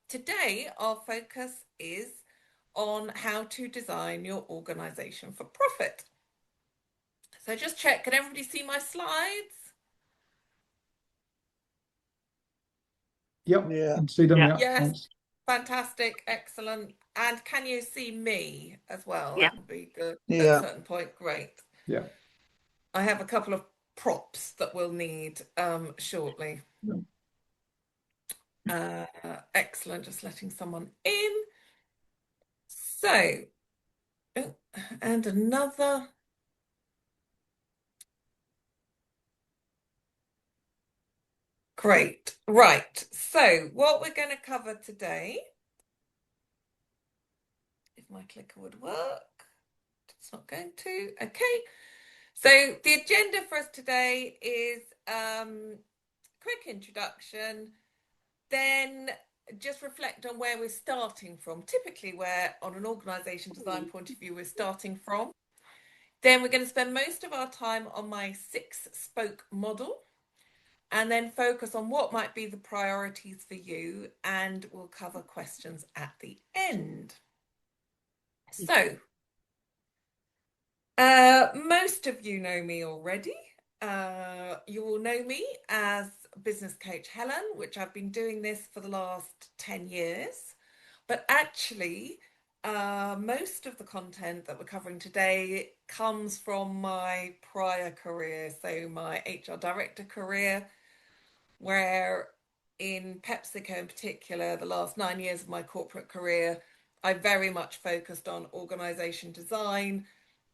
today our focus is on how to design your organization for profit. So just check, can everybody see my slides? Yep, Yeah. can see them. Yeah. Yeah, Yes, thanks. fantastic, excellent. And can you see me as well? Yeah. That would be good at Yeah. a certain point. Great. Yeah. I have a couple of props that we'll need shortly. Excellent, just letting someone in. So, oh, and another. Great. Right. So what we're going to cover today, if my clicker would work, it's not going to. Okay. So the agenda for us today is quick introduction, then just reflect on where we're starting from, typically where on an organization design point of view we're starting from. Then we're going to spend most of our time on my 6-spoke model, and then focus on what might be the priorities for you, and we'll cover questions at the end. So, most of you know me already. You will know me as business coach Helen, which I've been doing this for the last 10 years. But actually, most of the content that we're covering today comes from my prior career. So my HR director career, where in PepsiCo in particular, the last 9 years of my corporate career, I very much focused on organization design.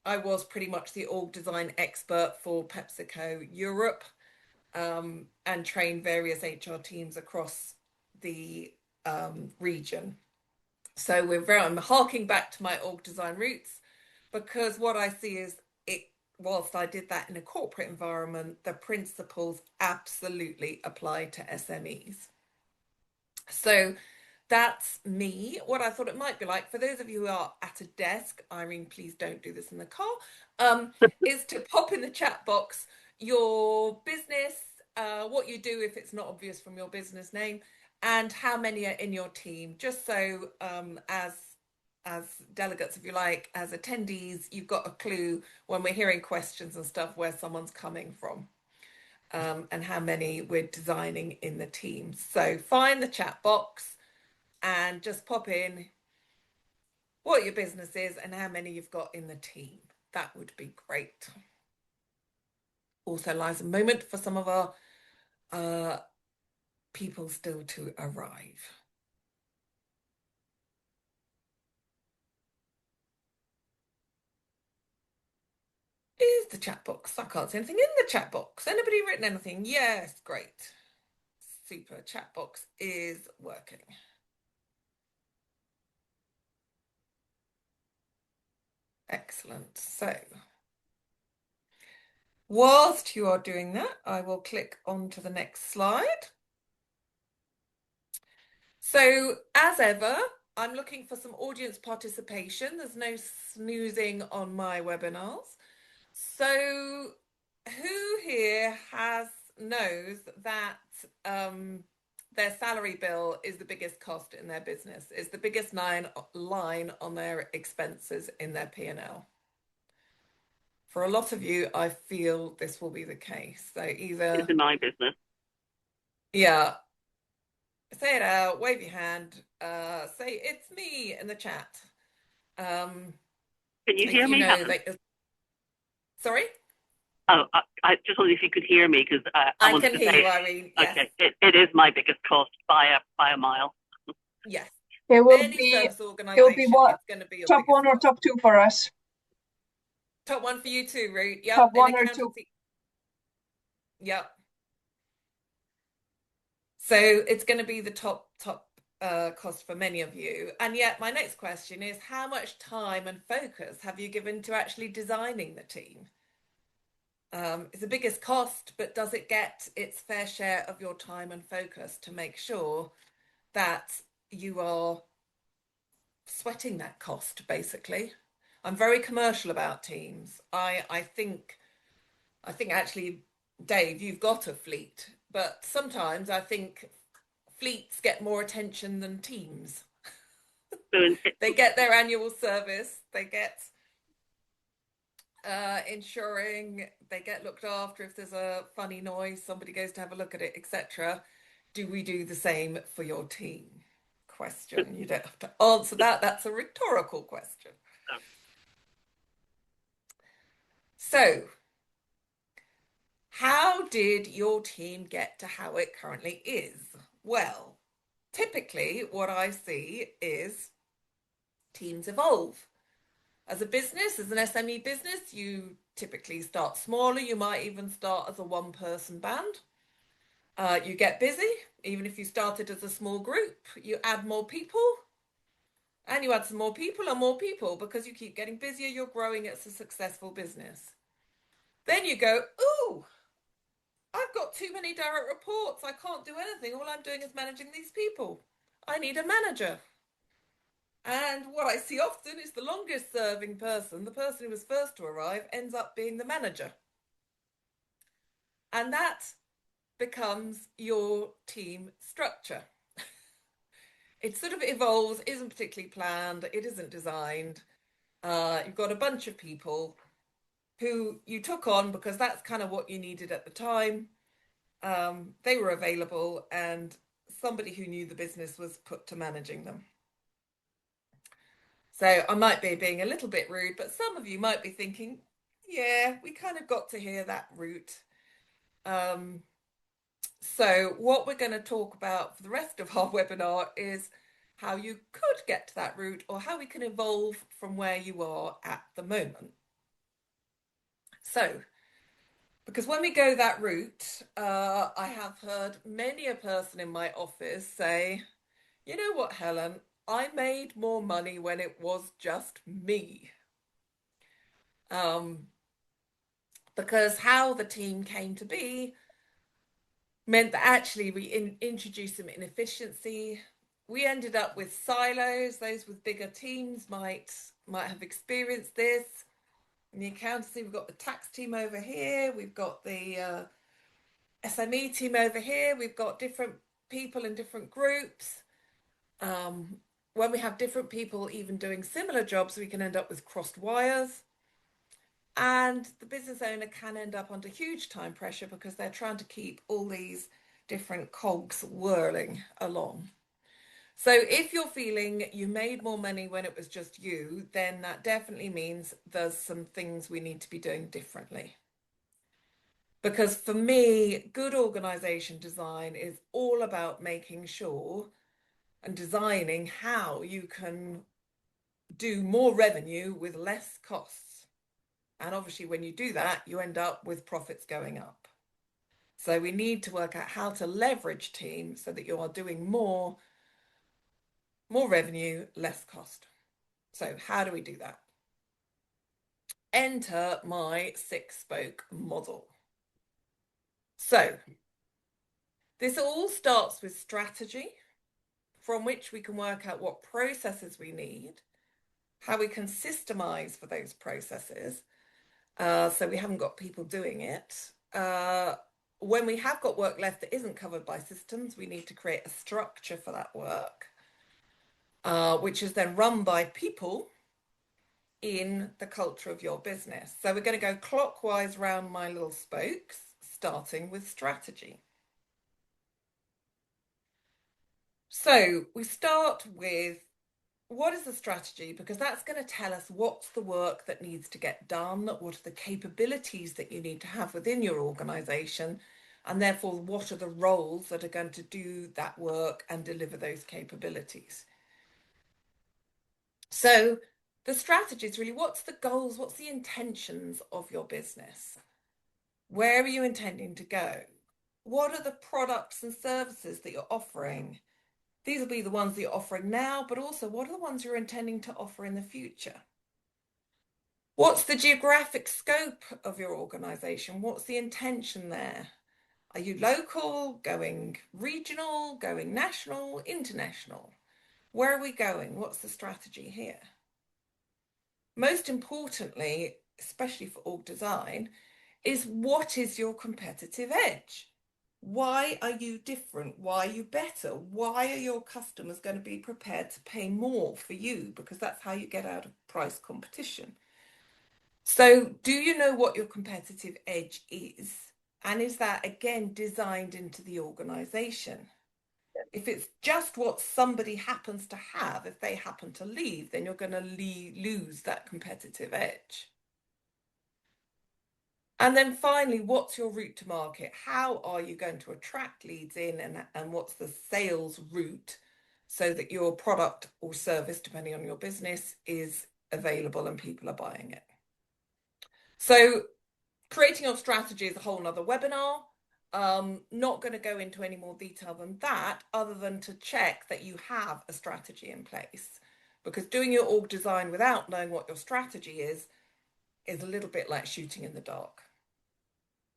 I was pretty much the org design expert for PepsiCo Europe, and trained various HR teams across the region. So I'm harking back to my org design roots, because what I see is whilst I did that in a corporate environment, the principles absolutely apply to SMEs. So that's me. What I thought it might be like, for those of you who are at a desk, Irene, please don't do this in the car, is to pop in the chat box your business, what you do if it's not obvious from your business name, and how many are in your team, just so as delegates, if you like, as attendees, you've got a clue when we're hearing questions and stuff where someone's coming from, and how many we're designing in the team. So find the chat box and just pop in what your business is and how many you've got in the team. That would be great. Also lies a moment for some of our people still to arrive. Is the chat box? I can't see anything in the chat box. Anybody written anything? Yes, great. Super. Chat box is working. Excellent. So whilst you are doing that, I will click on to the next slide. So as ever, I'm looking for some audience participation. There's no snoozing on my webinars. So who here knows that their salary bill is the biggest cost in their business, is the biggest line on their expenses in their P&L? For a lot of you, I feel this will be the case. So either... It's in my business. Yeah. Say it out, wave your hand, say it's me in the chat. Can you hear me? Sorry? Oh, I just wondered if you could hear me, because I can hear you, Irene. Yes. Okay, it is my biggest cost by a mile. Yes. It will Any be service organization, what, it's going to be your top biggest one or cost. top two for us? Top one for you too, Ruth. Yep. Top one or two. Yep. So it's going to be the top cost for many of you. And yet my next question is, how much time and focus have you given to actually designing the team? It's the biggest cost, but does it get its fair share of your time and focus to make sure that you are sweating that cost, basically? I'm very commercial about teams. I think actually, Dave, you've got a fleet, but sometimes I think fleets get more attention than teams. So They get their annual service, they get ensuring they get looked after. If there's a funny noise, somebody goes to have a look at it, etc. Do we do the same for your team? Question. You don't have to answer that. That's a rhetorical question. So, how did your team get to how it currently is? Well, typically what I see is teams evolve. As a business, as an SME business, you typically start smaller. You might even start as a one-person band. You get busy, even if you started as a small group. You add more people, and you add some more people and more people because you keep getting busier. You're growing. It's a successful business. Then you go, ooh, I've got too many direct reports. I can't do anything. All I'm doing is managing these people. I need a manager. And what I see often is the longest serving person, the person who was first to arrive, ends up being the manager. And that becomes your team structure. It sort of evolves, isn't particularly planned, it isn't designed. You've got a bunch of people who you took on because that's kind of what you needed at the time. They were available, and somebody who knew the business was put to managing them. So I might be being a little bit rude, but some of you might be thinking, yeah, we kind of got to hear that route. Um, so what we're going to talk about for the rest of our webinar is how you could get to that route, or how we can evolve from where you are at the moment. So, because when we go that route, I have heard many a person in my office say, you know what, Helen, I made more money when it was just me. Um, because how the team came to be meant that actually we introduced some inefficiency. We ended up with silos. Those with bigger teams might have experienced this. In the accountancy, we've got the tax team over here. We've got the SME team over here. We've got different people in different groups. When we have different people even doing similar jobs, we can end up with crossed wires. And the business owner can end up under huge time pressure because they're trying to keep all these different cogs whirling along. So if you're feeling you made more money when it was just you, then that definitely means there's some things we need to be doing differently. Because for me, good organization design is all about making sure and designing how you can do more revenue with less costs. And obviously, when you do that, you end up with profits going up. So we need to work out how to leverage teams so that you are doing more revenue, less cost. So how do we do that? Enter my 6-spoke model. So this all starts with strategy, from which we can work out what processes we need, how we can systemize for those processes, so we haven't got people doing it. When we have got work left that isn't covered by systems, we need to create a structure for that work, which is then run by people in the culture of your business. So we're going to go clockwise round my little spokes, starting with strategy. So we start with, what is the strategy? Because that's going to tell us what's the work that needs to get done, what are the capabilities that you need to have within your organization, and therefore what are the roles that are going to do that work and deliver those capabilities. So the strategy is really, what's the goals, what's the intentions of your business? Where are you intending to go? What are the products and services that you're offering? These will be the ones that you're offering now, but also what are the ones you're intending to offer in the future? What's the geographic scope of your organization? What's the intention there? Are you local, going regional, going national, international? Where are we going? What's the strategy here? Most importantly, especially for org design, is what is your competitive edge? Why are you different? Why are you better? Why are your customers going to be prepared to pay more for you? Because that's how you get out of price competition. So, do you know what your competitive edge is? And is that again designed into the organization? If it's just what somebody happens to have, if they happen to leave, then you're going to lose that competitive edge. And then finally, what's your route to market? How are you going to attract leads in, and what's the sales route so that your product or service, depending on your business, is available and people are buying it? So creating your strategy is a whole nother webinar. Not going to go into any more detail than that, other than to check that you have a strategy in place. Because doing your org design without knowing what your strategy is a little bit like shooting in the dark.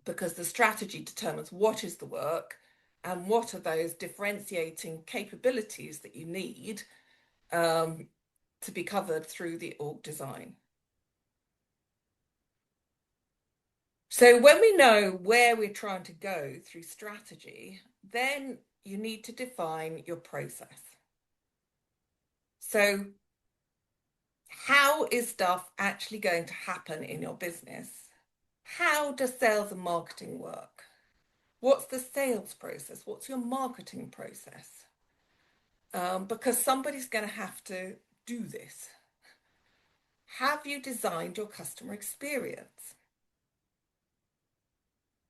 Because the strategy determines what is the work and what are those differentiating capabilities that you need to be covered through the org design. So when we know where we're trying to go through strategy, then you need to define your process. So how is stuff actually going to happen in your business? How does sales and marketing work? What's the sales process? What's your marketing process? Because somebody's going to have to do this. Have you designed your customer experience?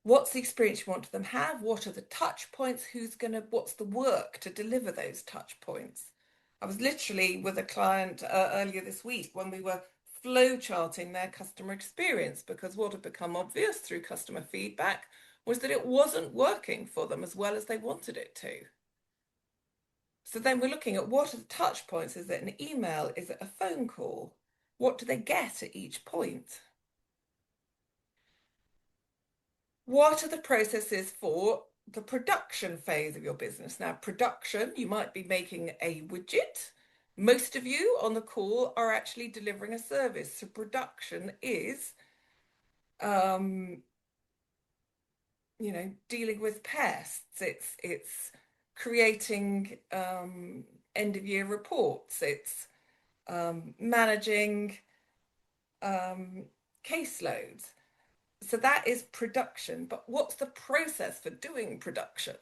What's the experience you want them to have? What are the touch points? What's the work to deliver those touch points? I was literally with a client earlier this week when we were flow charting their customer experience, because what had become obvious through customer feedback was that it wasn't working for them as well as they wanted it to. So then we're looking at what are the touch points? Is it an email? Is it a phone call? What do they get at each point? What are the processes for the production phase of your business? Now, production, you might be making a widget. Most of you on the call are actually delivering a service. So production is, dealing with pests. It's creating end of year reports. It's managing caseloads. So that is production. But what's the process for doing production?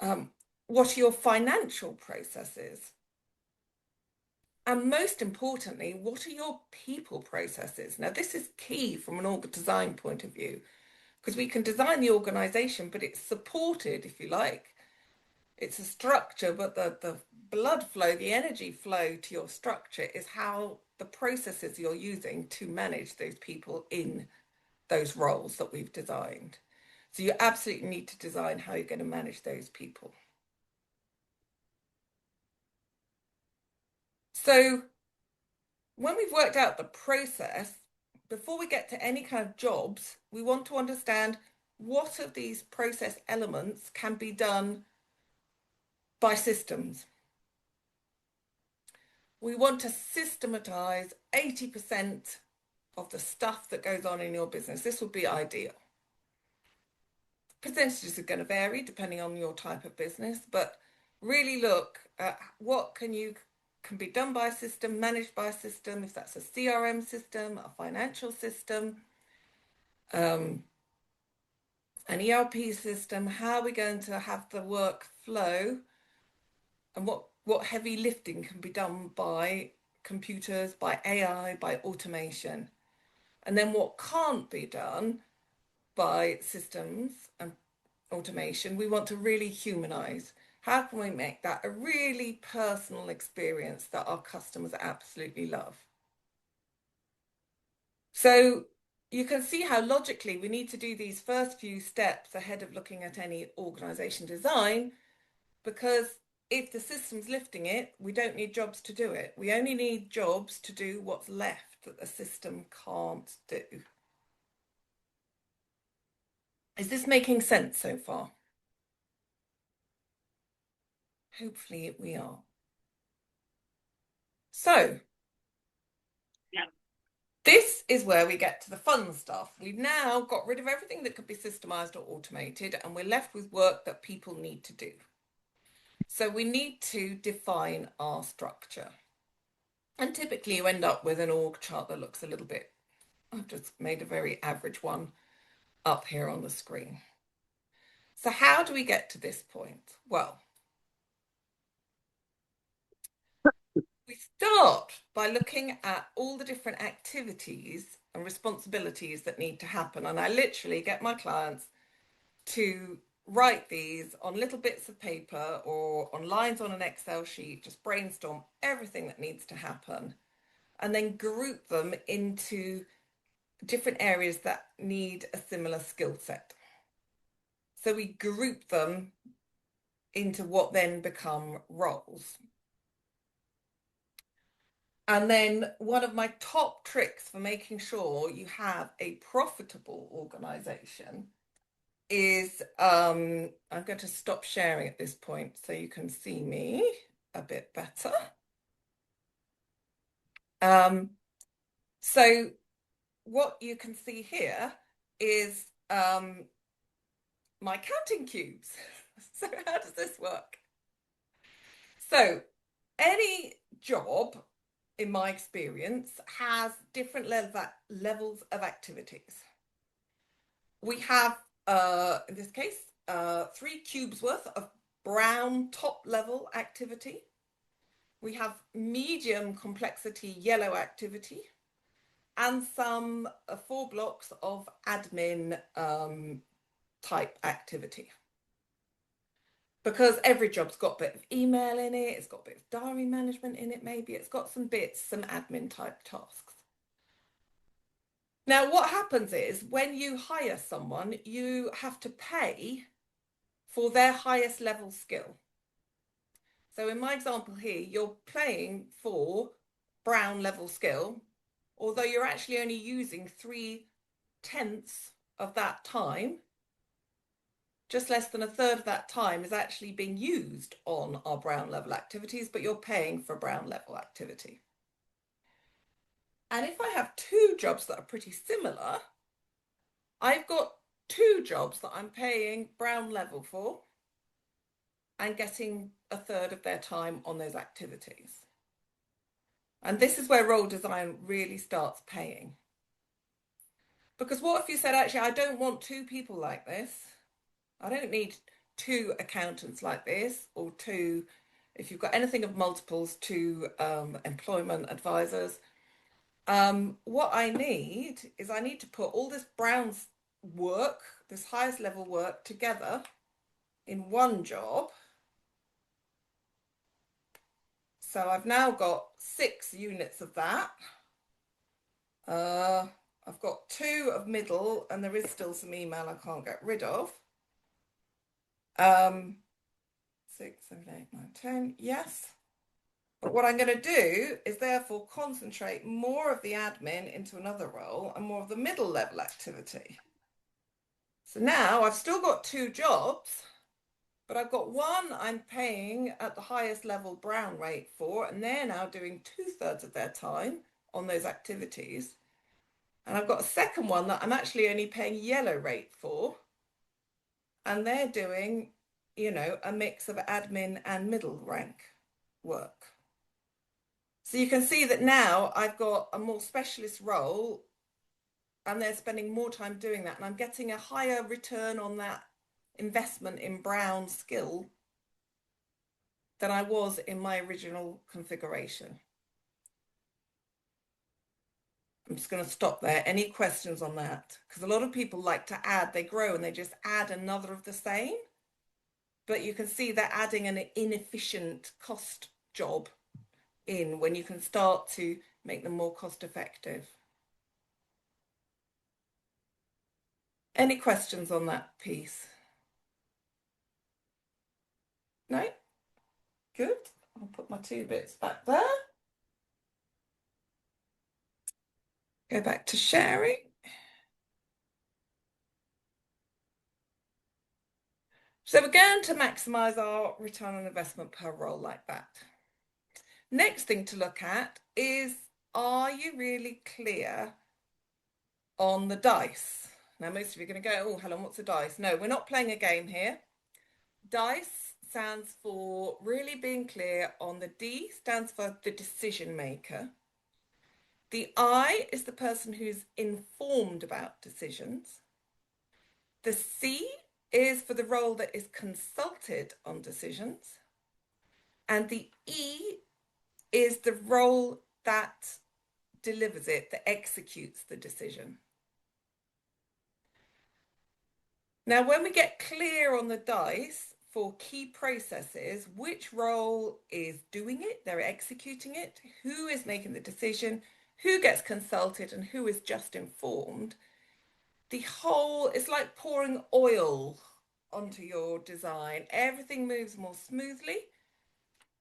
What are your financial processes? And most importantly, what are your people processes? Now, this is key from an org design point of view, because we can design the organization, but it's supported, if you like. It's a structure, but the blood flow, the energy flow to your structure is how the processes you're using to manage those people in those roles that we've designed. So you absolutely need to design how you're going to manage those people. So when we've worked out the process, before we get to any kind of jobs, we want to understand what of these process elements can be done by systems. We want to systematize 80% of the stuff that goes on in your business. This would be ideal. Percentages are going to vary depending on your type of business, but really look at what can be done by a system, managed by a system, if that's a CRM system, a financial system, an ERP system. How are we going to have the work flow, and what heavy lifting can be done by computers, by AI, by automation, and then what can't be done by systems and automation. We want to really humanize. How can we make that a really personal experience that our customers absolutely love? So you can see how logically we need to do these first few steps ahead of looking at any organization design, because if the system's lifting it, we don't need jobs to do it. We only need jobs to do what's left that the system can't do. Is this making sense so far? Hopefully we are. So Yeah. This is where we get to the fun stuff. We've now got rid of everything that could be systemized or automated, and we're left with work that people need to do. So we need to define our structure. And typically you end up with an org chart that looks a little bit, I've just made a very average one up here on the screen. So how do we get to this point? Well, we start by looking at all the different activities and responsibilities that need to happen. And I literally get my clients to write these on little bits of paper or on lines on an Excel sheet, just brainstorm everything that needs to happen, and then group them into different areas that need a similar skill set. So we group them into what then become roles. And then one of my top tricks for making sure you have a profitable organization is, I'm going to stop sharing at this point so you can see me a bit better. So what you can see here is my counting cubes. So how does this work? So any job, in my experience, has different levels of activities. We have, in this case, 3 cubes worth of brown top level activity. We have medium complexity yellow activity and some 4 blocks of admin type activity. Because every job's got a bit of email in it, it's got a bit of diary management in it, maybe it's got some bits, some admin type tasks. Now, what happens is when you hire someone, you have to pay for their highest level skill. So in my example here, you're paying for brown level skill, although you're actually only using 3/10 of that time. Just less than a third of that time is actually being used on our brown level activities, but you're paying for brown level activity. And if I have 2 jobs that are pretty similar, I've got 2 jobs that I'm paying brown level for and getting a third of their time on those activities. And this is where role design really starts paying. Because what if you said, actually, I don't want 2 people like this. I don't need 2 accountants like this, or 2, if you've got anything of multiples, 2 employment advisors. What I need is I need to put all this brown work, this highest level work, together in one job. So I've now got 6 units of that. I've got 2 of middle, and there is still some email I can't get rid of. 6, 7, 8, 9, 10, yes. But what I'm going to do is therefore concentrate more of the admin into another role and more of the middle level activity. So now I've still got 2 jobs, but I've got one I'm paying at the highest level brown rate for, and they're now doing 2/3 of their time on those activities. And I've got a second one that I'm actually only paying yellow rate for, and they're doing, a mix of admin and middle rank work. So you can see that now I've got a more specialist role and they're spending more time doing that, and I'm getting a higher return on that investment in brown skill than I was in my original configuration. I'm just going to stop there. Any questions on that? Because a lot of people like to add, they grow and they just add another of the same. But you can see they're adding an inefficient cost job in when you can start to make them more cost effective. Any questions on that piece? No? Good. I'll put my 2 bits back there. Go back to sharing. So we're going to maximize our return on investment per role like that. Next thing to look at is are you really clear on the dice? Now, most of you are going to go, oh, Helen, what's a dice? No, we're not playing a game here. DICE stands for really being clear on the D stands for the decision maker. The I is the person who's informed about decisions. The C is for the role that is consulted on decisions. And the E is the role that delivers it, that executes the decision. Now, when we get clear on the dice for key processes, which role is doing it, they're executing it, who is making the decision, who gets consulted, and who is just informed, the whole, it's like pouring oil onto your design. Everything moves more smoothly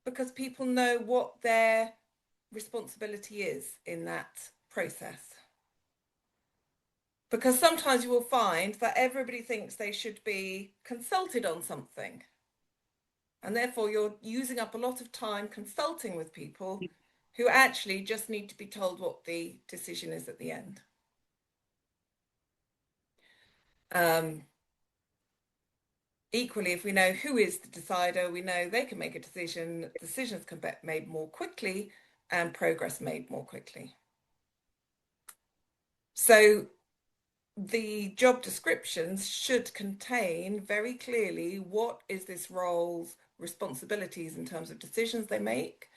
because people know what their responsibility is in that process. Because sometimes you will find that everybody thinks they should be consulted on something. And therefore, you're using up a lot of time consulting with people who actually just need to be told what the decision is at the end. Equally, if we know who is the decider, we know they can make a decision, decisions can be made more quickly, and progress made more quickly. So the job descriptions should contain very clearly what is this role's responsibilities in terms of decisions they make,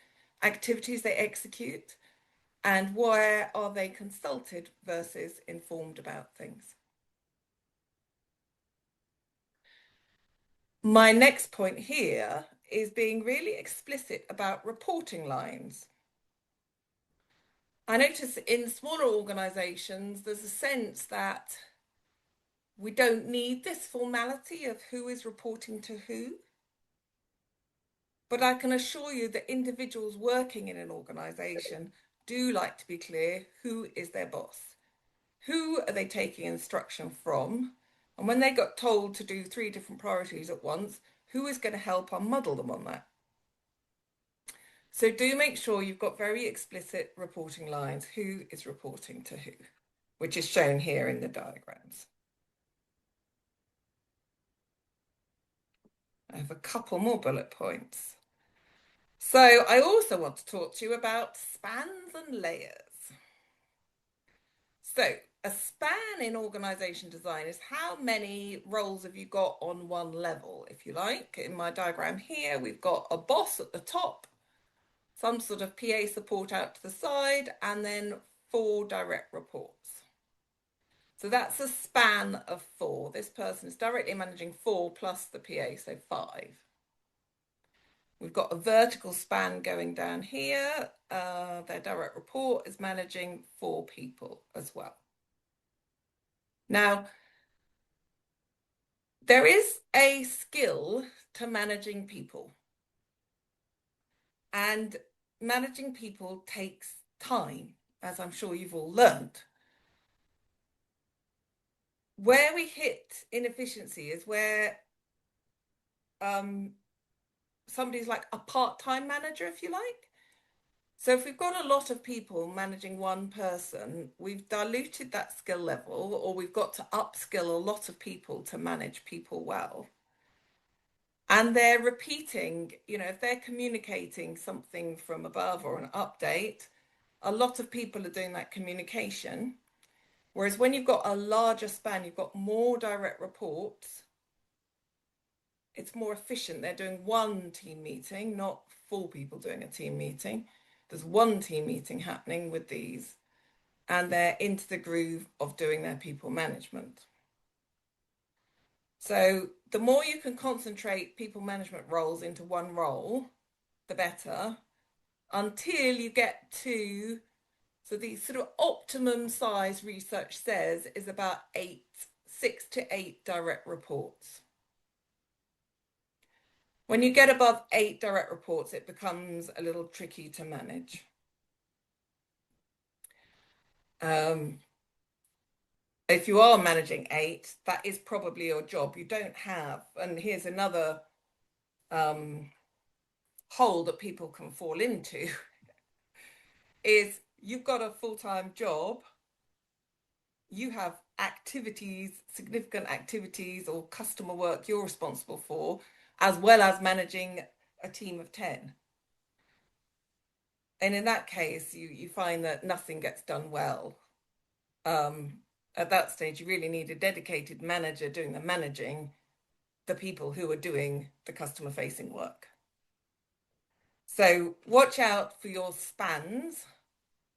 activities they execute, and where are they consulted versus informed about things. My next point here is being really explicit about reporting lines. I notice in smaller organizations, there's a sense that we don't need this formality of who is reporting to who. But I can assure you that individuals working in an organization do like to be clear who is their boss. Who are they taking instruction from? And when they got told to do 3 different priorities at once, who is going to help unmuddle them on that? So do make sure you've got very explicit reporting lines. Who is reporting to who, which is shown here in the diagrams. I have a couple more bullet points. So I also want to talk to you about spans and layers. So a span in organization design is how many roles have you got on one level, if you like. In my diagram here, we've got a boss at the top, some sort of PA support out to the side, and then 4 direct reports. So that's a span of 4. This person is directly managing 4 plus the PA, so 5. We've got a vertical span going down here. Their direct report is managing 4 people as well. Now, there is a skill to managing people. And managing people takes time, as I'm sure you've all learned. Where we hit inefficiency is where somebody's like a part-time manager, if you like. So if we've got a lot of people managing one person, we've diluted that skill level, or we've got to upskill a lot of people to manage people well. And they're repeating, if they're communicating something from above or an update, a lot of people are doing that communication. Whereas when you've got a larger span, you've got more direct reports, it's more efficient. They're doing one team meeting, not 4 people doing a team meeting. There's one team meeting happening with these, and they're into the groove of doing their people management. So the more you can concentrate people management roles into one role, the better, until you get to, so the sort of optimum size research says is about 6 to 8 direct reports. When you get above 8 direct reports, it becomes a little tricky to manage. If you are managing 8, that is probably your job. You don't have, and here's another hole that people can fall into, is you've got a full-time job, you have activities, significant activities or customer work you're responsible for, as well as managing a team of 10. And in that case, you find that nothing gets done well. Um, at that stage, you really need a dedicated manager doing the managing the people who are doing the customer facing work. So watch out for your spans.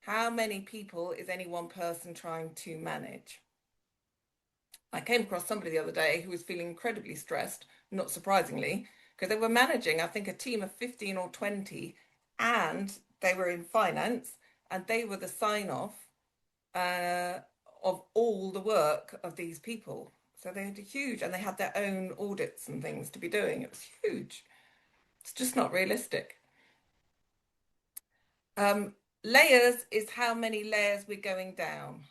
How many people is any one person trying to manage? I came across somebody the other day who was feeling incredibly stressed, not surprisingly, because they were managing, I think, a team of 15 or 20, and they were in finance, and they were the sign off uh, of all the work of these people. So they had a huge, and they had their own audits and things to be doing. It was huge. It's just not realistic. Um, Layers is how many layers we're going down.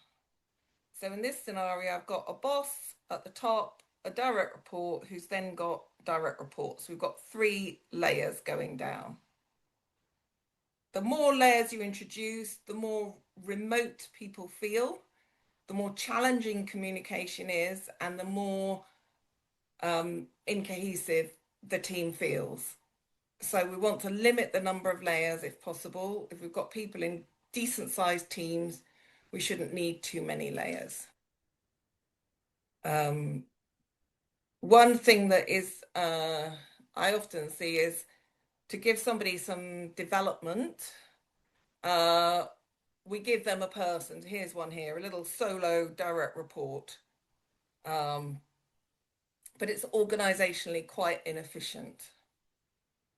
So in this scenario, I've got a boss at the top, a direct report who's then got direct reports. We've got 3 layers going down. The more layers you introduce, the more remote people feel, the more challenging communication is, and the more incohesive the team feels. So we want to limit the number of layers if possible. If we've got people in decent sized teams, we shouldn't need too many layers. Um, One thing that is I often see is to give somebody some development. Uh, we give them a person. Here's one here, a little solo direct report. Um, but it's organizationally quite inefficient.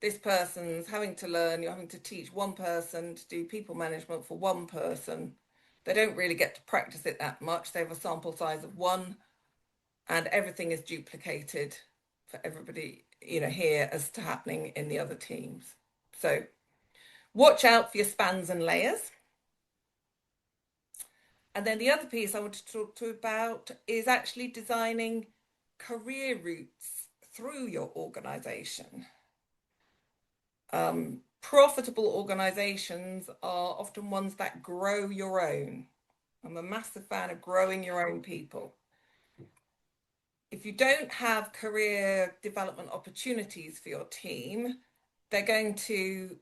This person's having to learn, you're having to teach one person to do people management for one person. They don't really get to practice it that much. They have a sample size of one, and everything is duplicated for everybody, here as to happening in the other teams. So watch out for your spans and layers. And then the other piece I want to talk to you about is actually designing career routes through your organization. Profitable organizations are often ones that grow your own. I'm a massive fan of growing your own people. If you don't have career development opportunities for your team, they're going to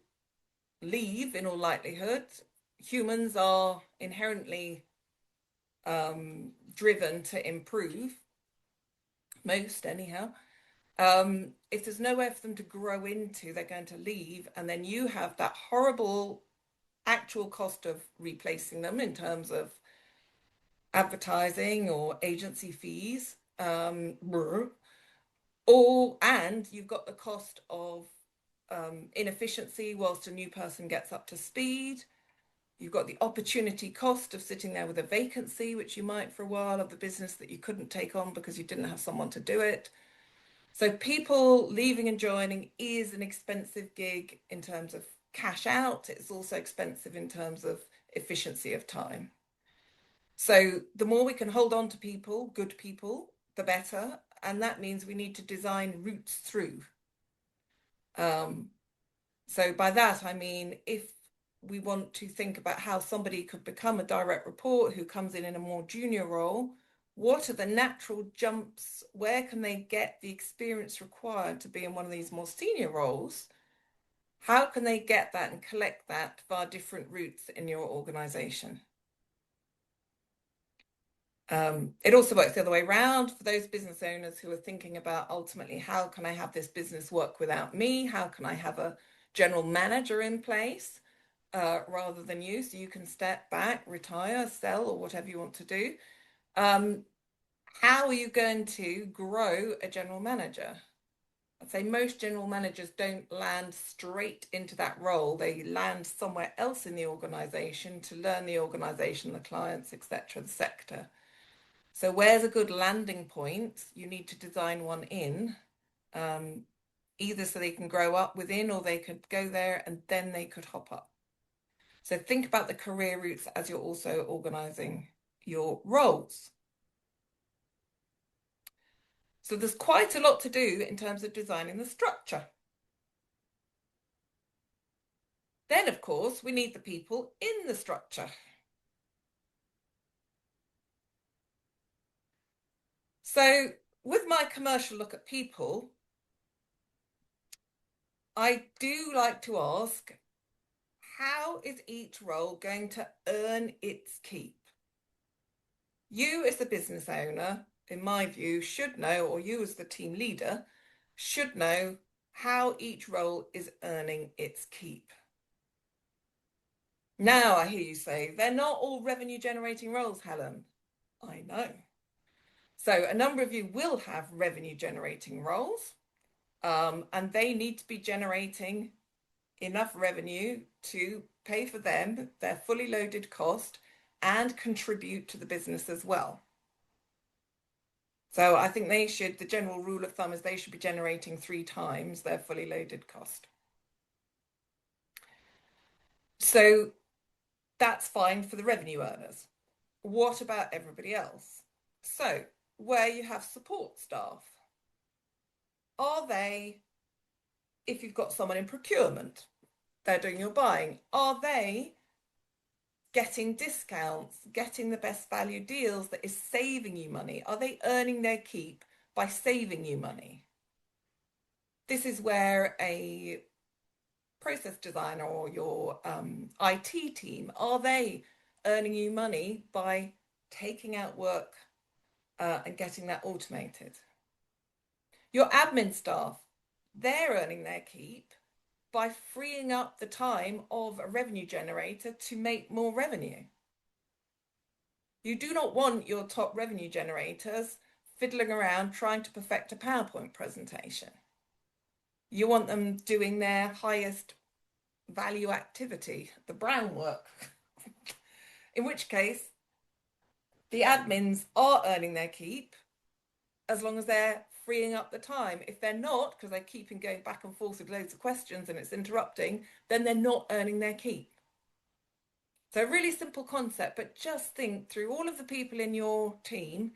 leave in all likelihood. Humans are inherently driven to improve, most anyhow. If there's nowhere for them to grow into, they're going to leave, and then you have that horrible actual cost of replacing them in terms of advertising or agency fees. And you've got the cost of inefficiency whilst a new person gets up to speed. You've got the opportunity cost of sitting there with a vacancy, which you might for a while, of the business that you couldn't take on because you didn't have someone to do it. So people leaving and joining is an expensive gig in terms of cash out. It's also expensive in terms of efficiency of time. So the more we can hold on to people, good people, the better. And that means we need to design routes through. Um, so by that, I mean, if we want to think about how somebody could become a direct report who comes in a more junior role, what are the natural jumps? Where can they get the experience required to be in one of these more senior roles? How can they get that and collect that via different routes in your organization? It also works the other way around for those business owners who are thinking about ultimately, how can I have this business work without me? How can I have a general manager in place rather than you? So you can step back, retire, sell, or whatever you want to do. How are you going to grow a general manager? I'd say most general managers don't land straight into that role. They land somewhere else in the organization to learn the organization, the clients, etc., the sector. So where's a good landing point? You need to design one in, either so they can grow up within, or they could go there and then they could hop up. So think about the career routes as you're also organizing your roles. So there's quite a lot to do in terms of designing the structure. Then, of course, we need the people in the structure. So with my commercial look at people, I do like to ask, how is each role going to earn its keep? You as the business owner, in my view, should know, or you as the team leader, should know how each role is earning its keep. Now I hear you say, they're not all revenue generating roles, Helen. I know. So a number of you will have revenue generating roles, and they need to be generating enough revenue to pay for them, their fully loaded cost, and contribute to the business as well. So I think the general rule of thumb is they should be generating 3 times their fully loaded cost. So that's fine for the revenue earners. What about everybody else? So where you have support staff, are they, if you've got someone in procurement, they're doing your buying, are they getting discounts, getting the best value deals that is saving you money? Are they earning their keep by saving you money? This is where a process designer or your IT team, are they earning you money by taking out work and getting that automated? Your admin staff, they're earning their keep by freeing up the time of a revenue generator to make more revenue. You do not want your top revenue generators fiddling around trying to perfect a PowerPoint presentation. You want them doing their highest value activity, the brown work. In which case, the admins are earning their keep as long as they're freeing up the time. If they're not, because they're keeping going back and forth with loads of questions and it's interrupting, then they're not earning their keep. So a really simple concept, but just think through all of the people in your team.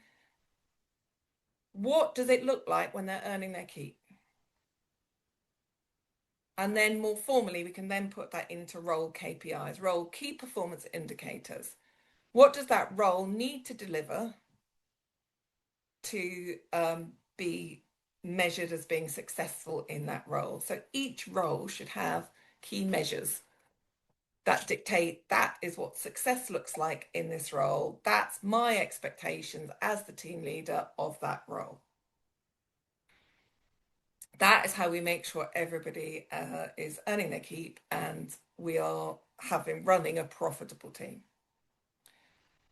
What does it look like when they're earning their keep? And then more formally, we can then put that into role KPIs, role key performance indicators. What does that role need to deliver to be measured as being successful in that role? So each role should have key measures that dictate that is what success looks like in this role. That's my expectations as the team leader of that role. That is how we make sure everybody is earning their keep and we are running a profitable team.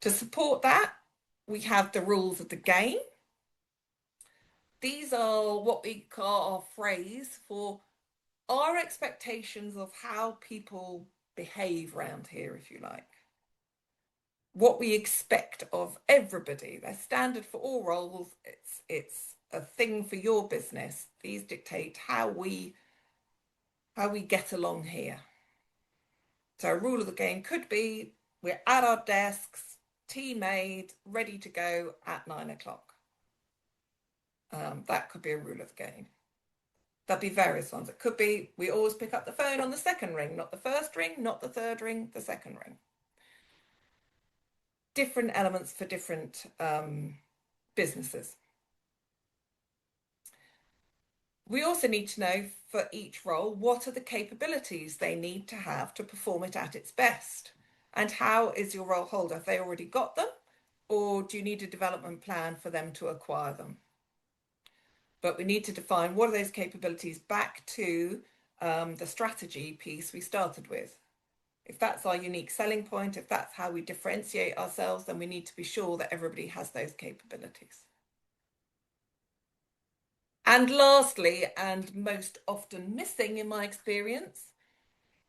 To support that, we have the rules of the game. These are what we call our phrase for our expectations of how people behave around here, if you like. What we expect of everybody. They're standard for all roles. It's a thing for your business. These dictate how we get along here. So a rule of the game could be we're at our desks, tea made, ready to go at 9 o'clock. That could be a rule of the game. There'll be various ones. It could be we always pick up the phone on the second ring, not the first ring, not the third ring, the second ring. Different elements for different businesses. We also need to know for each role, what are the capabilities they need to have to perform it at its best? And how is your role holder? Have they already got them? Or do you need a development plan for them to acquire them? But we need to define what are those capabilities back to the strategy piece we started with. If that's our unique selling point, if that's how we differentiate ourselves, then we need to be sure that everybody has those capabilities. And lastly, and most often missing in my experience,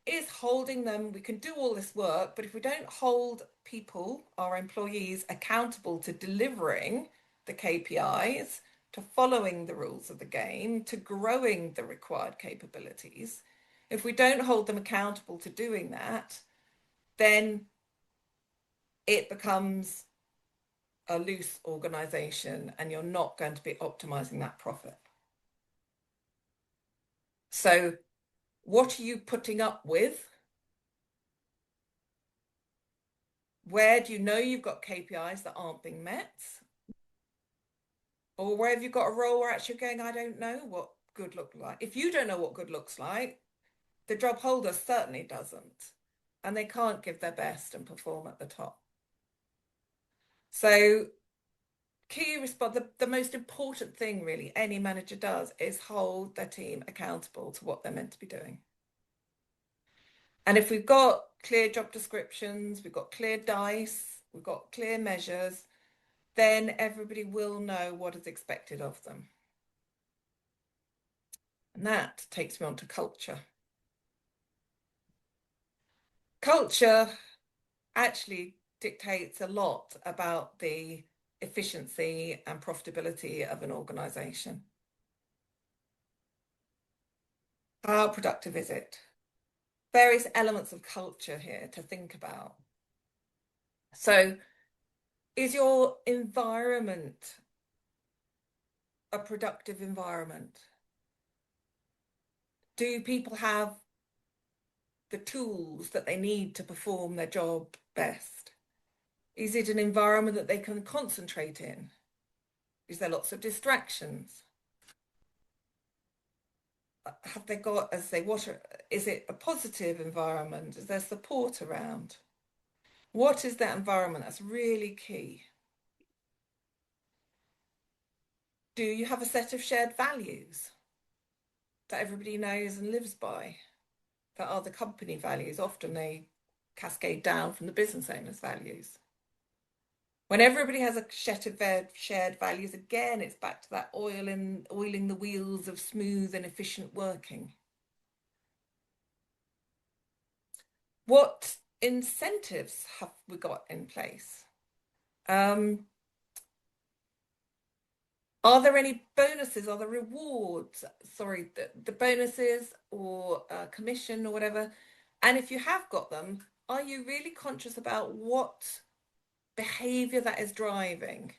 is holding them. We can do all this work, but if we don't hold people, our employees, accountable to delivering the KPIs, to following the rules of the game, to growing the required capabilities, if we don't hold them accountable to doing that, then it becomes a loose organization and you're not going to be optimizing that profit. So what are you putting up with Where do you know you've got KPIs that aren't being met? Or where have you got a role where actually you're going, I don't know what good looks like. If you don't know what good looks like, the job holder certainly doesn't. And they can't give their best and perform at the top. So key response, the most important thing really any manager does is hold their team accountable to what they're meant to be doing. And if we've got clear job descriptions, we've got clear dice, we've got clear measures, then everybody will know what is expected of them. And that takes me on to culture. Culture actually dictates a lot about the efficiency and profitability of an organization. How productive is it? Various elements of culture here to think about. So, is your environment a productive environment? Do people have the tools that they need to perform their job best? Is it an environment that they can concentrate in? Is there lots of distractions? Have they got, as they what is it a positive environment? Is there support around? What is that environment? That's really key. Do you have a set of shared values that everybody knows and lives by? That are the company values. Often they cascade down from the business owner's values. When everybody has a set of shared values, again, it's back to that oiling the wheels of smooth and efficient working. What incentives have we got in place? Are there any bonuses? Are there rewards? Sorry, the bonuses or commission or whatever. And if you have got them, are you really conscious about what behavior that is driving?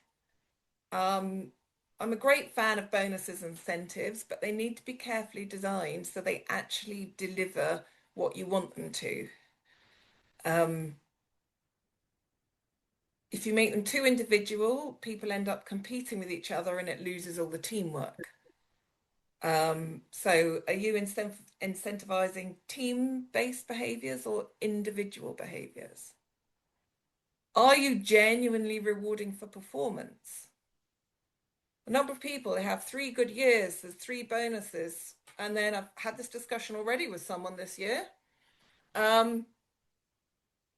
Um, I'm a great fan of bonuses and incentives, but they need to be carefully designed so they actually deliver what you want them to. Um, if you make them too individual, people end up competing with each other and it loses all the teamwork. So are you incentivizing team-based behaviors or individual behaviors? Are you genuinely rewarding for performance? A number of people, they have 3 good years, there's 3 bonuses, and then I've had this discussion already with someone this year. Um,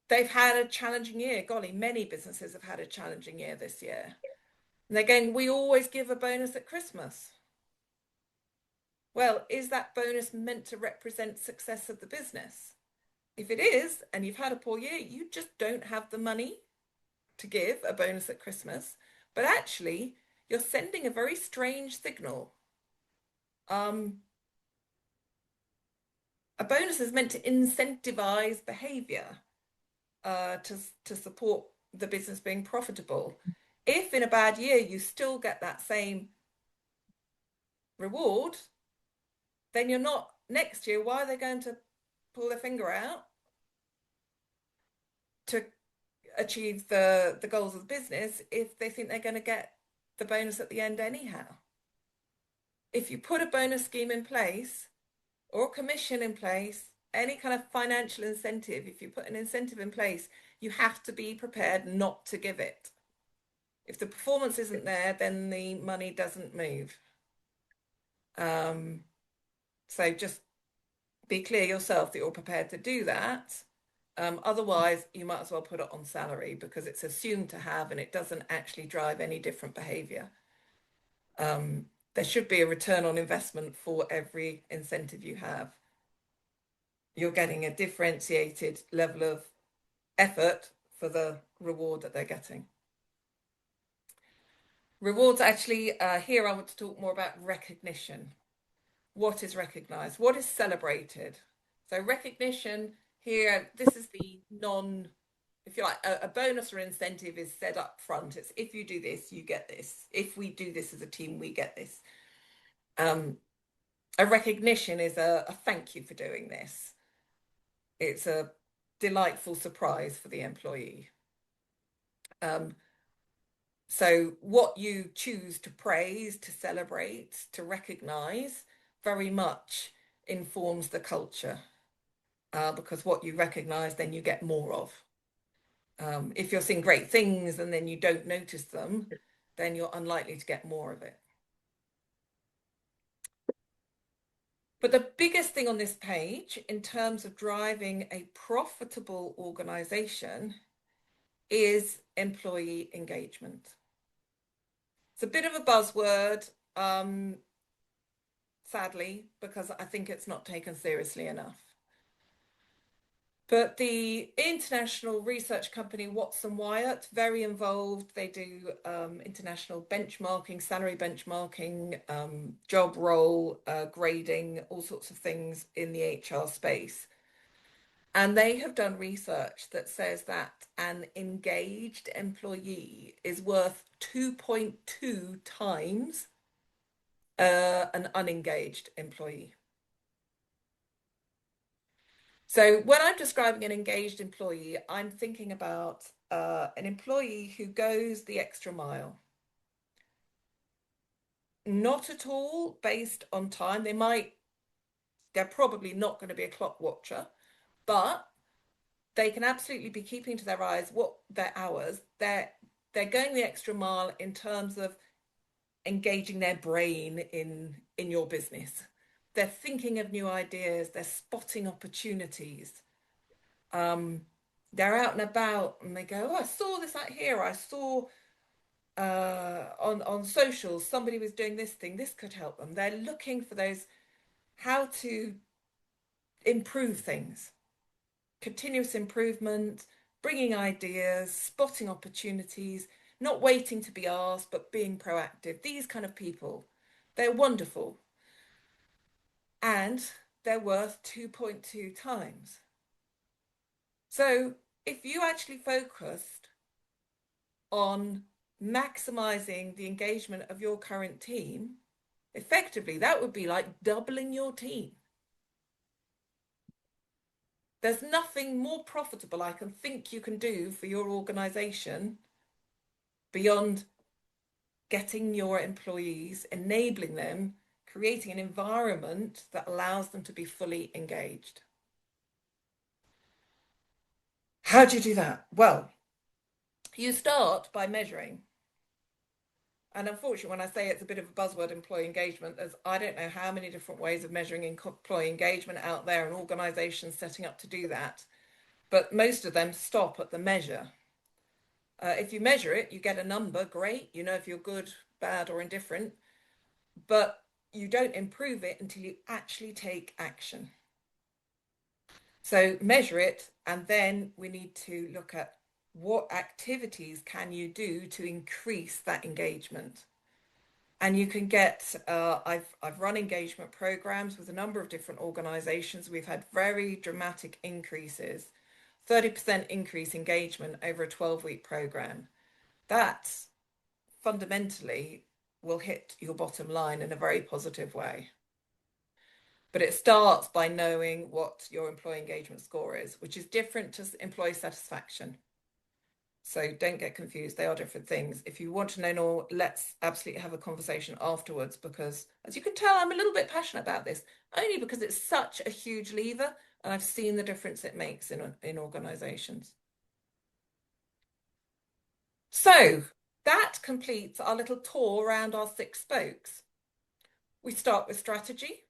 they've had a challenging year. Golly, many businesses have had a challenging year this year. And they're going, we always give a bonus at Christmas. Well, is that bonus meant to represent success of the business? If it is, and you've had a poor year, you just don't have the money to give a bonus at Christmas. But actually, you're sending a very strange signal. Um, a bonus is meant to incentivize behavior to support the business being profitable. If in a bad year you still get that same reward, then you're not next year. Why are they going to pull their finger out to achieve the goals of the business if they think they're going to get the bonus at the end anyhow? If you put a bonus scheme in place or a commission in place, any kind of financial incentive, if you put an incentive in place, you have to be prepared not to give it. If the performance isn't there, then the money doesn't move. So just be clear yourself that you're prepared to do that. Otherwise, you might as well put it on salary because it's assumed to have and it doesn't actually drive any different behavior. There should be a return on investment for every incentive you have. You're getting a differentiated level of effort for the reward that they're getting. Rewards actually, here I want to talk more about recognition. What is recognized? What is celebrated? So recognition here, this is the if you like, a bonus or incentive is set up front. It's if you do this, you get this. If we do this as a team, we get this. A recognition is a thank you for doing this. It's a delightful surprise for the employee. Um, so what you choose to praise, to celebrate, to recognize very much informs the culture, because what you recognize, then you get more of. If you're seeing great things and then you don't notice them, then you're unlikely to get more of it. But the biggest thing on this page in terms of driving a profitable organization is employee engagement. It's a bit of a buzzword, sadly, because I think it's not taken seriously enough. But the international research company Watson Wyatt, very involved. They do international benchmarking, salary benchmarking, job role grading, all sorts of things in the HR space. And they have done research that says that an engaged employee is worth 2.2 times an unengaged employee. So when I'm describing an engaged employee, I'm thinking about an employee who goes the extra mile. Not at all based on time. They're probably not going to be a clock watcher, but they can absolutely be keeping to their eyes what their hours. They're going the extra mile in terms of engaging their brain in your business. They're thinking of new ideas, they're spotting opportunities. Um, they're out and about and they go, oh, I saw this out here. I saw on socials somebody was doing this thing. This could help them. They're looking for those how to improve things, continuous improvement, bringing ideas, spotting opportunities, not waiting to be asked, but being proactive. These kind of people, they're wonderful. And they're worth 2.2 times. So if you actually focused on maximizing the engagement of your current team, effectively, that would be like doubling your team. There's nothing more profitable I can think you can do for your organization beyond getting your employees, enabling them, creating an environment that allows them to be fully engaged. How do you do that? Well, you start by measuring. And unfortunately, when I say it's a bit of a buzzword, employee engagement, as I don't know how many different ways of measuring employee engagement out there and organizations setting up to do that. But most of them stop at the measure. If you measure it, you get a number, great. You know if you're good, bad, or indifferent. But you don't improve it until you actually take action. So measure it, and then we need to look at what activities can you do to increase that engagement. And you can get, I've run engagement programs with a number of different organizations. We've had very dramatic increases, 30% increase engagement over a 12-week program. That fundamentally will hit your bottom line in a very positive way. But it starts by knowing what your employee engagement score is, which is different to employee satisfaction. So don't get confused. They are different things. If you want to know more, let's absolutely have a conversation afterwards, because as you can tell, I'm a little bit passionate about this, only because it's such a huge lever and I've seen the difference it makes in organizations. So that completes our little tour around our 6 spokes. We start with strategy,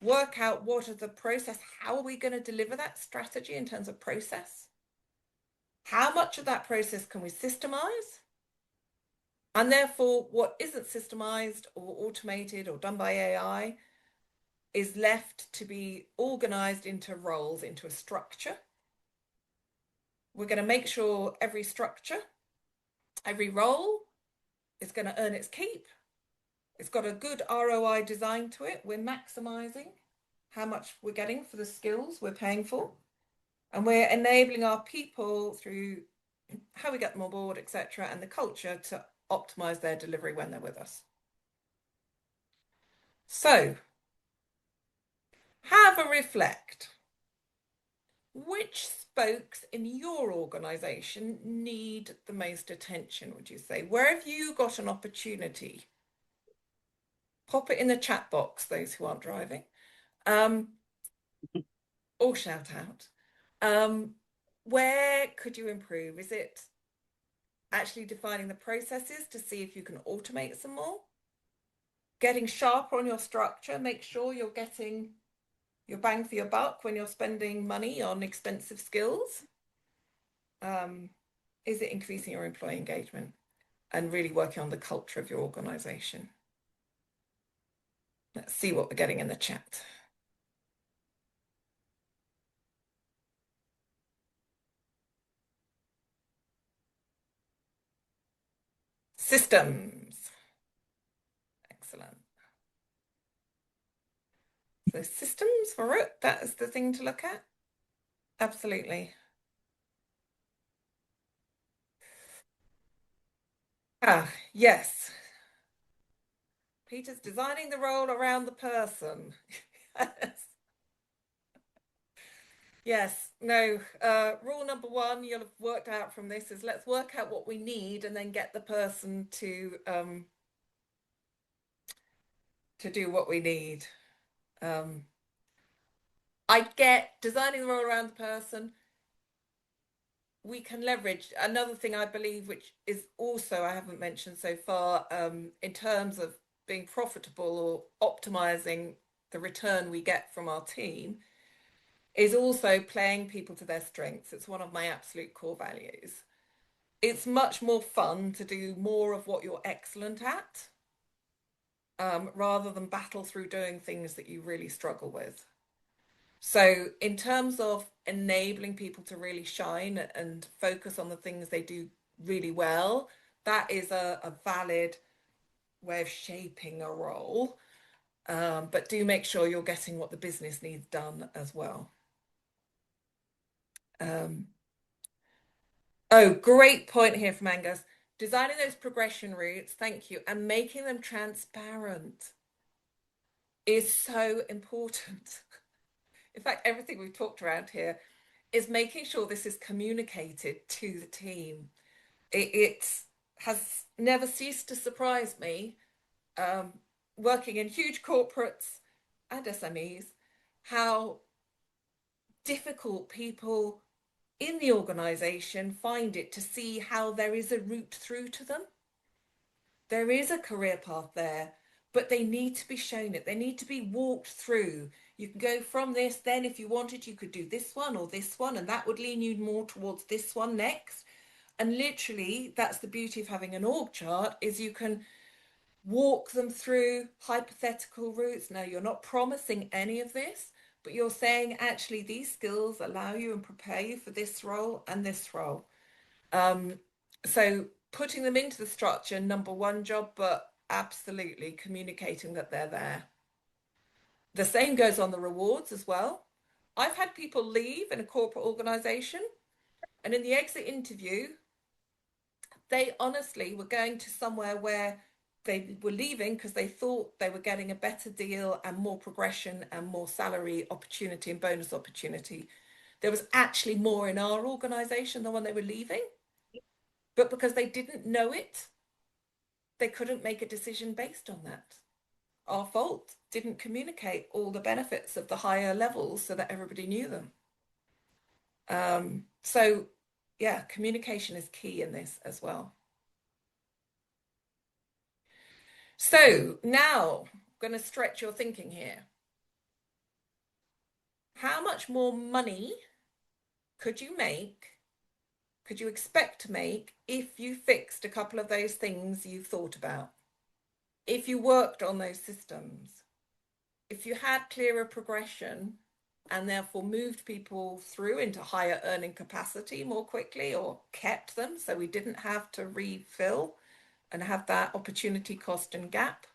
work out what are the process, how are we going to deliver that strategy in terms of process? How much of that process can we systemize? And therefore, what isn't systemized or automated or done by AI is left to be organized into roles, into a structure. We're going to make sure every structure, every role is going to earn its keep. It's got a good ROI design to it. We're maximizing how much we're getting for the skills we're paying for. And we're enabling our people through how we get them on board, etc., and the culture to optimize their delivery when they're with us. So, have a reflect. Which spokes in your organization need the most attention, would you say? Where have you got an opportunity? Pop it in the chat box, those who aren't driving, um, or shout out. Um, where could you improve? Is it actually defining the processes to see if you can automate some more? Getting sharper on your structure, make sure you're getting your bang for your buck when you're spending money on expensive skills. Is it increasing your employee engagement and really working on the culture of your organization? Let's see what we're getting in the chat. Systems. Excellent. So systems for it, that is the thing to look at. Absolutely. Ah, yes. Peter's designing the role around the person. Yes. Yes. No. Rule number one, you'll have worked out from this is let's work out what we need and then get the person to do what we need. I get designing the role around the person. We can leverage another thing I believe, which is also I haven't mentioned so far, in terms of being profitable or optimizing the return we get from our team, is also playing people to their strengths. It's one of my absolute core values. It's much more fun to do more of what you're excellent at, rather than battle through doing things that you really struggle with. So, in terms of enabling people to really shine and focus on the things they do really well, that is a valid way of shaping a role. But do make sure you're getting what the business needs done as well. Oh, great point here from Angus. Designing those progression routes, thank you, and making them transparent is so important. In fact, everything we've talked around here is making sure this is communicated to the team. It has never ceased to surprise me, um, working in huge corporates and SMEs, how difficult people in the organization find it to see how there is a route through to them. There is a career path there, but they need to be shown it. They need to be walked through. You can go from this, then if you wanted, you could do this one or this one, and that would lean you more towards this one next. And literally, that's the beauty of having an org chart, is you can walk them through hypothetical routes. Now, you're not promising any of this, but you're saying actually these skills allow you and prepare you for this role and this role. So putting them into the structure, number one job, but absolutely communicating that they're there. The same goes on the rewards as well. I've had people leave in a corporate organization, and in the exit interview, they honestly were going to somewhere where they were leaving because they thought they were getting a better deal and more progression and more salary opportunity and bonus opportunity. There was actually more in our organization than when they were leaving. But because they didn't know it, they couldn't make a decision based on that. Our fault, didn't communicate all the benefits of the higher levels so that everybody knew them. So yeah, communication is key in this as well. So now I'm going to stretch your thinking here. How much more money could you make? Could you expect to make if you fixed a couple of those things you've thought about? If you worked on those systems? If you had clearer progression and therefore moved people through into higher earning capacity more quickly, or kept them so we didn't have to refill and have that opportunity cost and gap?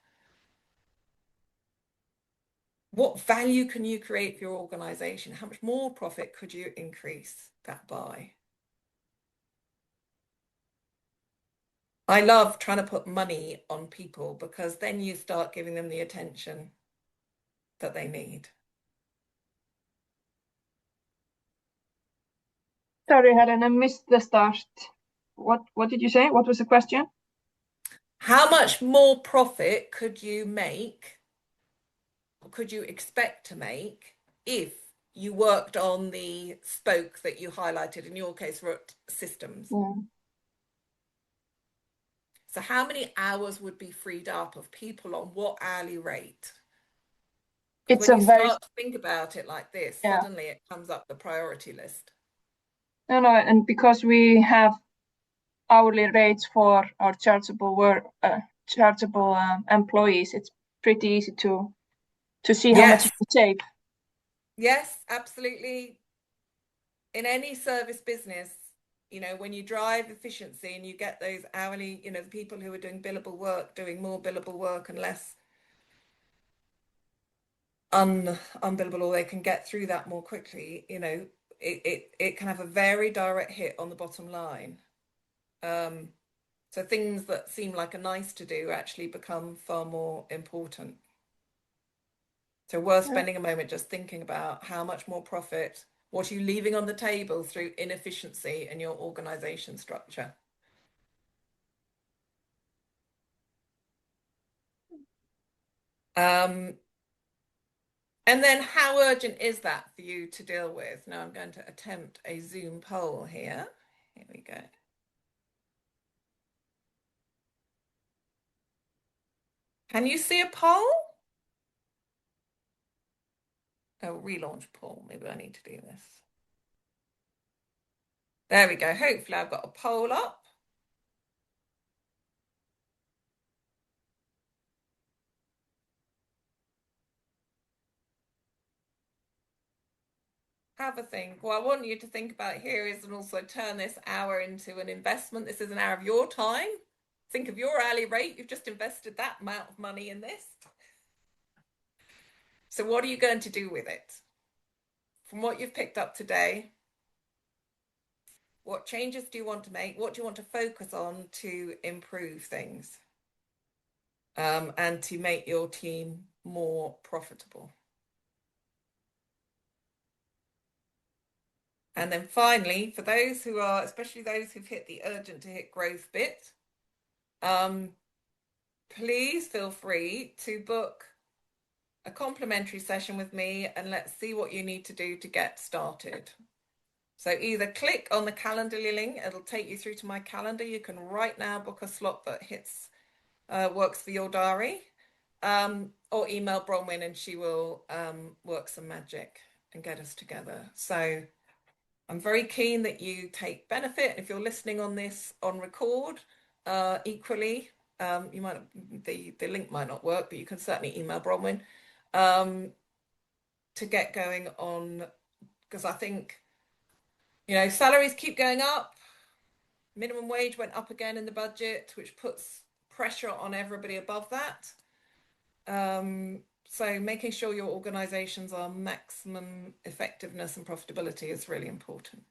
What value can you create for your organization? How much more profit could you increase that by? I love trying to put money on people because then you start giving them the attention that they need. Sorry, Helen, I missed the start. What did you say? What was the question? How much more profit could you make, or could you expect to make if you worked on the spoke that you highlighted, in your case, wrote systems? Yeah. So how many hours would be freed up of people on what hourly rate? Because It's when a you very, start to think about it like this, yeah. suddenly it comes up the priority list. No, and because we have hourly rates for our chargeable employees, it's pretty easy to see how much Yes, you can save. yes, absolutely. In any service business, when you drive efficiency and you get those hourly, the people who are doing billable work, doing more billable work and less unbillable, or they can get through that more quickly, it can have a very direct hit on the bottom line. So things that seem like a nice to do actually become far more important. So worth Yeah. spending a moment just thinking about how much more profit, what are you leaving on the table through inefficiency in your organization structure? And then how urgent is that for you to deal with? Now I'm going to attempt a Zoom poll here. Here we go. Can you see a poll? Oh, relaunch poll. Maybe I need to do this. There we go. Hopefully I've got a poll up. Have a think. What I want you to think about here is, and also turn this hour into an investment. This is an hour of your time. Think of your hourly rate. You've just invested that amount of money in this. So what are you going to do with it? From what you've picked up today, what changes do you want to make? What do you want to focus on to improve things, and to make your team more profitable? And then finally, for those who are, especially those who've hit the urgent to hit growth bit, please feel free to book a complimentary session with me and let's see what you need to do to get started. So either click on the Calendly link, it'll take you through to my calendar. You can right now book a slot that works for your diary, or email Bronwyn and she will work some magic and get us together. So I'm very keen that you take benefit. If you're listening on this on record, equally, you might the link might not work, but you can certainly email Bronwyn to get going on, because I think salaries keep going up. Minimum wage went up again in the budget, which puts pressure on everybody above that. So making sure your organizations are maximum effectiveness and profitability is really important.